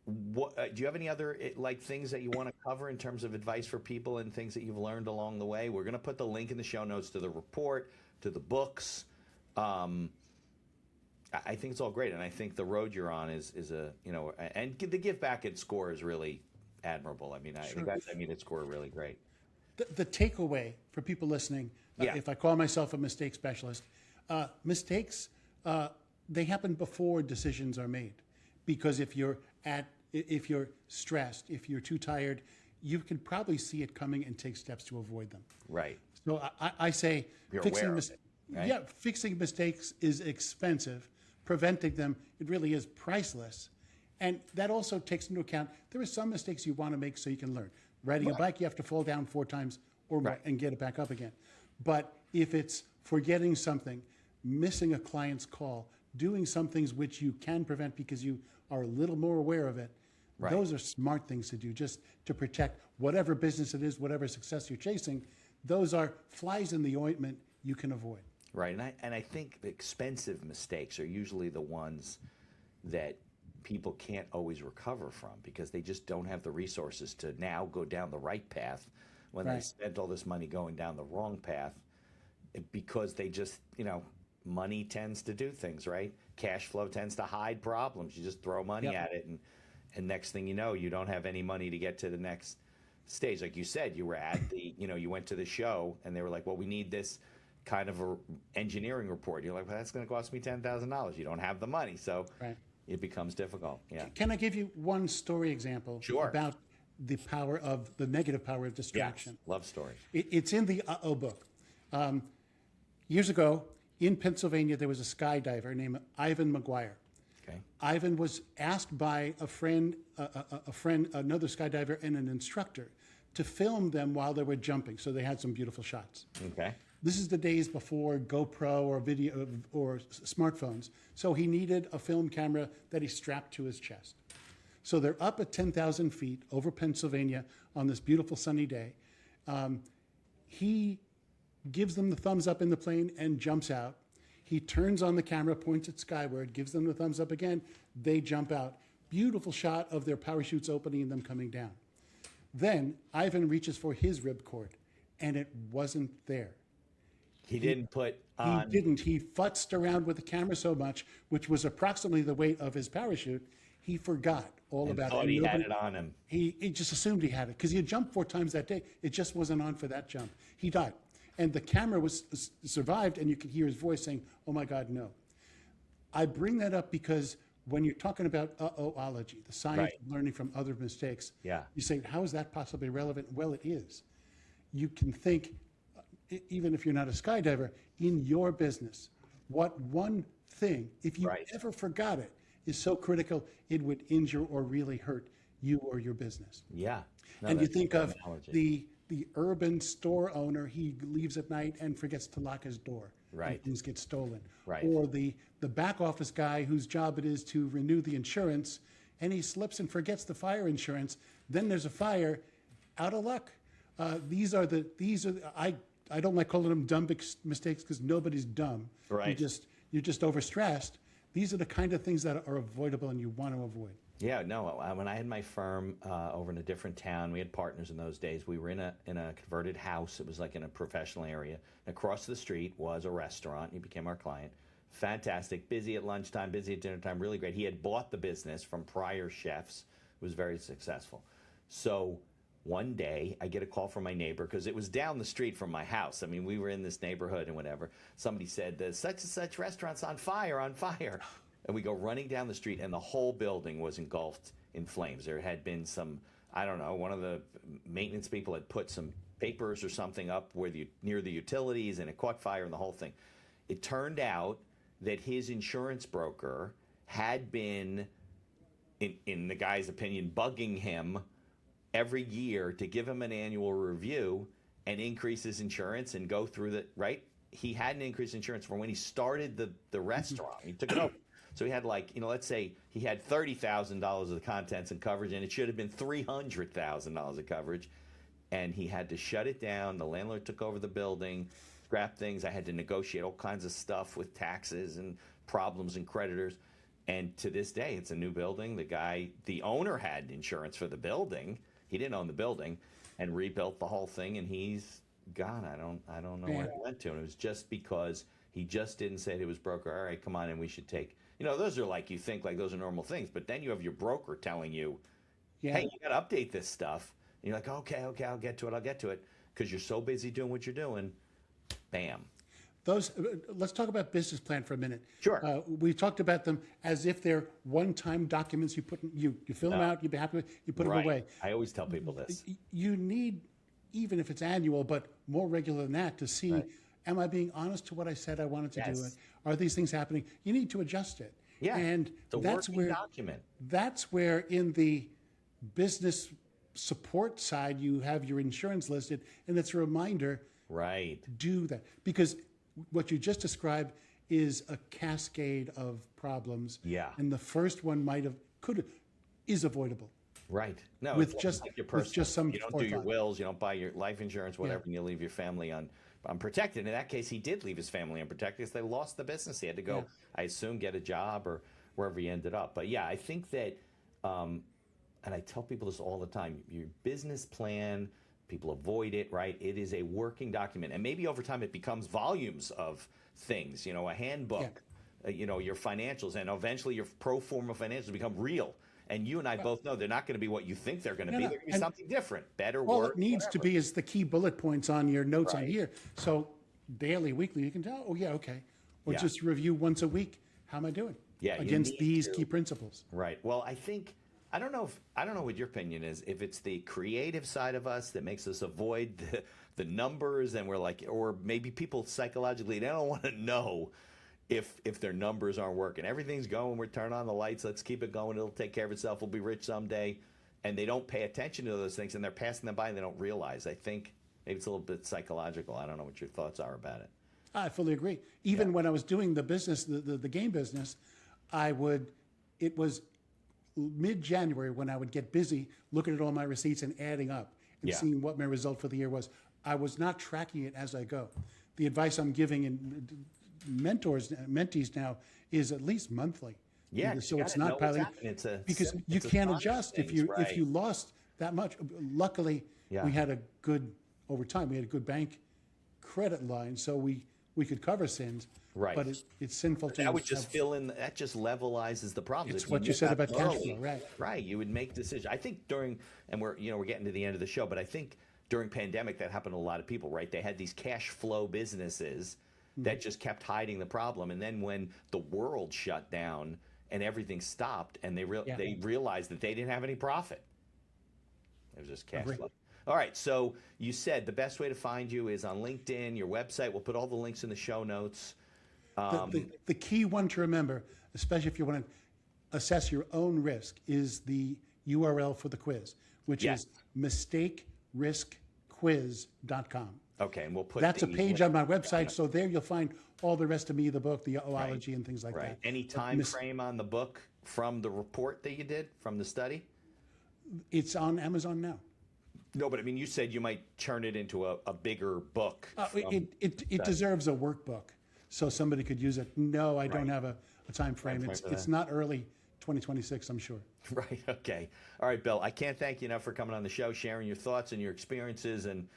What do you have any other things that you want to cover in terms of advice for people and things that you've learned along the way? We're going to put the link in the show notes to the report, to the books. I think it's all great, and I think the road you're on is and the give back at SCORE is really admirable. I mean, I think that's at SCORE really great. The takeaway for people listening, Yeah. if I call myself a mistake specialist, mistakes, they happen before decisions are made. Because if you're stressed, if you're too tired, you can probably see it coming and take steps to avoid them. Right. So I say You're aware of it, right? Yeah, fixing mistakes is expensive. Preventing them, it really is priceless. And that also takes into account there are some mistakes you want to make so you can learn. Riding a bike, you have to fall down 4 times or more Right. and get it back up again. But if it's forgetting something, missing a client's call, doing some things which you can prevent because you are a little more aware of it, Right. those are smart things to do just to protect whatever business it is, whatever success you're chasing. Those are flies in the ointment you can avoid. Right, and I think the expensive mistakes are usually the ones that people can't always recover from because they just don't have the resources to now go down the right path when they Right. spent all this money going down the wrong path. because they just, money tends to do things, right? Cash flow tends to hide problems. You just throw money at it, and next thing you know, you don't have any money to get to the next stage. Like you said, you were at the, you went to the show, and they were like, well, we need this kind of a engineering report. You're like, well, that's going to cost me $10,000. You don't have the money, so it becomes difficult. Yeah. Can I give you one story example? Sure. About the negative power of distraction? Yes. Love stories. It's in the Uh-Oh book. Years ago in Pennsylvania, there was a skydiver named Ivan McGuire. Okay. Ivan was asked by a friend, another skydiver, and an instructor to film them while they were jumping, so they had some beautiful shots. Okay. This is the days before GoPro or video or smartphones, so he needed a film camera that he strapped to his chest. So they're up at 10,000 feet over Pennsylvania on this beautiful sunny day. He gives them the thumbs up in the plane and jumps out. He turns on the camera, points it skyward, gives them the thumbs up again. They jump out. Beautiful shot of their parachutes opening and them coming down. Then Ivan reaches for his ripcord, and it wasn't there. He didn't put on. He didn't. He futzed around with the camera so much, which was approximately the weight of his parachute, he forgot all about it. Thought he had it on him. He just assumed he had it because he had jumped 4 times that day. It just wasn't on for that jump. He died. And the camera survived, and you could hear his voice saying, "Oh my God, no." I bring that up because when you're talking about uh-ohology, the science of learning from other mistakes, you say, how is that possibly relevant? Well, it is. You can think, even if you're not a skydiver, in your business, what one thing, if you ever forgot it, is so critical, it would injure or really hurt you or your business. Yeah. No, and you think of the urban store owner, he leaves at night and forgets to lock his door. And things get stolen. Or the back office guy whose job it is to renew the insurance, and he slips and forgets the fire insurance. Then there's a fire, out of luck. These are I don't like calling them dumb mistakes because nobody's dumb. You're just overstressed. These are the kind of things that are avoidable and you want to avoid. Yeah, no. When I had my firm over in a different town, we had partners in those days. We were in a converted house. It was like in a professional area. Across the street was a restaurant. He became our client. Fantastic, busy at lunchtime, busy at dinner time, really great. He had bought the business from prior chefs. It was very successful. So one day, I get a call from my neighbor because it was down the street from my house. I mean, we were in this neighborhood and whatever. Somebody said, such and such restaurant's on fire, on fire. And we go running down the street, and the whole building was engulfed in flames. There had been some, I don't know, one of the maintenance people had put some papers or something up near the utilities, and it caught fire and the whole thing. It turned out that his insurance broker had been, in the guy's opinion, bugging him every year to give him an annual review and increase his insurance and go through he hadn't increased insurance from when he started the restaurant. He took it over. So he had let's say he had $30,000 of the contents and coverage, and it should have been $300,000 of coverage. And he had to shut it down. The landlord took over the building, scrapped things. I had to negotiate all kinds of stuff with taxes and problems and creditors. And to this day, it's a new building. The owner had insurance for the building. He didn't own the building, and rebuilt the whole thing. And he's gone. I don't know where he went to. And it was just because he just didn't say to his broker, "All right, come on, and we should take." Those are you think those are normal things, but then you have your broker telling you, "Hey, you got to update this stuff." And you're like, "Okay, I'll get to it," because you're so busy doing what you're doing. Bam. Let's talk about business plan for a minute. Sure. We talked about them as if they're one-time documents. You fill them out. You'd be happy with. You put them away. I always tell people this. You need, even if it's annual, but more regular than that, to see. Am I being honest to what I said I wanted to do? Are these things happening? You need to adjust it. Yeah, and that's where document. That's where in the business support side you have your insurance listed, and it's a reminder. Do that, because what you just described is a cascade of problems. Yeah, and the first one is avoidable. No, with just some. You don't do your wills. You don't buy your life insurance, whatever, and you leave your family unprotected. In that case, he did leave his family unprotected because they lost the business. He had to go, I assume, get a job or wherever he ended up. But yeah, I think that, and I tell people this all the time, your business plan, People avoid it, right? It is a working document. And maybe over time it becomes volumes of things, you know, a handbook, you know, your financials, and eventually your pro forma financials become real. And you and I both know they're not going to be what you think they're going to be. They're going to be something different, better, All worse, it needs to be is the key bullet points on your notes on Right. here. So daily, weekly, you can tell, oh, yeah, okay. Or Yeah. just review once a week. How am I doing? Yeah, you Against need these to. key principles. Right. Well, I don't know what your opinion is. If it's the creative side of us that makes us avoid the numbers, and we're like, or maybe people psychologically, they don't want to know if their numbers aren't working. Everything's going. We're turning on the lights. Let's keep it going. It'll take care of itself. We'll be rich someday. And they don't pay attention to those things, and they're passing them by, and they don't realize. I think maybe it's a little bit psychological. I don't know what your thoughts are about it. I fully agree. Even when I was doing the business, the game business, it was mid-January when I would get busy looking at all my receipts and adding up and Yeah. seeing what my result for the year was. I was not tracking it as I go. The advice I'm giving mentees now is at least monthly. Yeah, So you it's gotta not know what's piling. happening. It's a Because sim- you it's a can't sign of adjust if things, if you lost that much. Luckily, Yeah. we had a good, over time, we had a good bank credit line, so we could cover sins. Right. But it's sinful to That would just have- fill in. That just levelizes the problem. It's If what you knew said that about cash early, flow, right. Right. You would make decisions. I think and we're getting to the end of the show, but I think during pandemic that happened to a lot of people. Right. They had these cash flow businesses that just kept hiding the problem, and then when the world shut down and everything stopped, and they realized that they didn't have any profit. It was just cash Agree. flow. All right. So you said the best way to find you is on LinkedIn, your website. We'll put all the links in the show notes. The key one to remember, especially if you want to assess your own risk, is the URL for the quiz, which Yes. is mistakeriskquiz.com. Okay, and we'll put That's a the page link. on my website, so there you'll find all the rest of me, the book, the oology, and things like Right. that. Any time frame on the book from the report that you did from the study? It's on Amazon now. No, but I mean, you said you might turn it into a bigger book. It deserves a workbook, so somebody could use it. No, I don't have a time frame. frame It's for that. it's not early 2026, I'm sure. Right. Okay. All right, Bill. I can't thank you enough for coming on the show, sharing your thoughts and your experiences. And,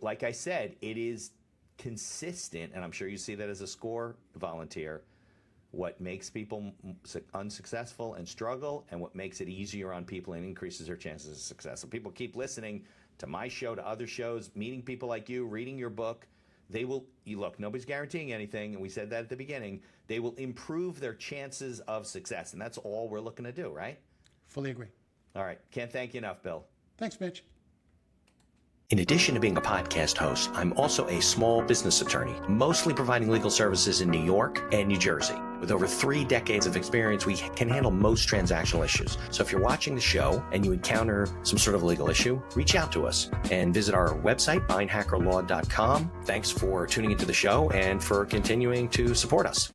like I said, it is consistent, and I'm sure you see that as a SCORE volunteer, what makes people unsuccessful and struggle, and what makes it easier on people and increases their chances of success. So people keep listening to my show, to other shows, meeting people like you, reading your book. They will, look, nobody's guaranteeing anything, and we said that at the beginning. They will improve their chances of success, and that's all we're looking to do, right? Fully agree. All right. Can't thank you enough, Bill. Thanks, Mitch. In addition to being a podcast host, I'm also a small business attorney, mostly providing legal services in New York and New Jersey. With over 3 decades of experience, we can handle most transactional issues. So if you're watching the show and you encounter some sort of legal issue, reach out to us and visit our website, beinhackerlaw.com. Thanks for tuning into the show and for continuing to support us.